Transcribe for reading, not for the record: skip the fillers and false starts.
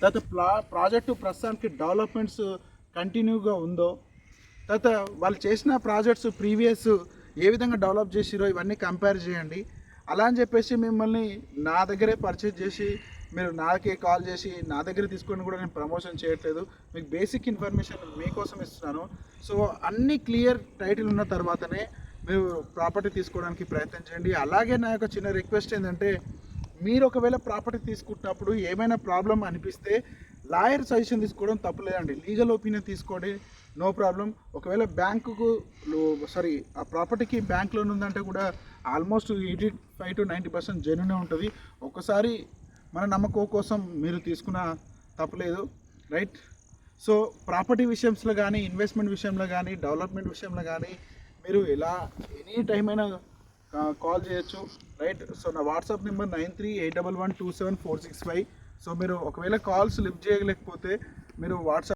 తర్వాత ప్రాజెక్టు ప్రస్తుతానికి డెవలప్మెంట్స్ కంటిన్యూగా ఉందో, తర్వాత వాళ్ళు చేసిన ప్రాజెక్ట్స్ ప్రీవియస్ ఏ విధంగా డెవలప్ చేసిరో ఇవన్నీ కంపేర్ చేయండి. అలా అని చెప్పేసి మిమ్మల్ని నా దగ్గరే పర్చేజ్ చేసి మీరు నాకే కాల్ చేసి నా దగ్గర తీసుకొని కూడా నేను ప్రమోషన్ చేయట్లేదు. మీకు బేసిక్ ఇన్ఫర్మేషన్ మీకోసం ఇస్తున్నాను. సో అన్ని క్లియర్ టైటిల్ ఉన్న తర్వాతనే మీరు ప్రాపర్టీ తీసుకోవడానికి ప్రయత్నం చేయండి. అలాగే నా యొక్క చిన్న రిక్వెస్ట్ ఏంటంటే, మీరు ఒకవేళ ప్రాపర్టీ తీసుకుంటున్నప్పుడు ఏమైనా ప్రాబ్లం అనిపిస్తే లాయర్ సజెషన్ తీసుకోవడం తప్పులేదండి. లీగల్ ఒపీనియన్ తీసుకోండి, నో ప్రాబ్లం. ఒకవేళ బ్యాంకుకు ఆ ప్రాపర్టీకి బ్యాంక్ లోన్ ఉందంటే కూడా ఆల్మోస్ట్ 85 to 90% జెన్యూనే ఉంటుంది. ఒకసారి మన నమ్మకం కోసం మీరు తీసుకున్న తప్పులేదు, రైట్? సో ప్రాపర్టీ విషయంలో కానీ, ఇన్వెస్ట్మెంట్ విషయంలో కానీ, డెవలప్మెంట్ విషయంలో కానీ మీరు ఎనీ టైం అయినా కాల్ చేయొచ్చు, రైట్? సో నా వాట్సాప్ నెంబర్ 9381127465. సో మీరు ఒకవేళ కాల్స్ లిఫ్ట్ చేయలేకపోతే మీరు వాట్సాప్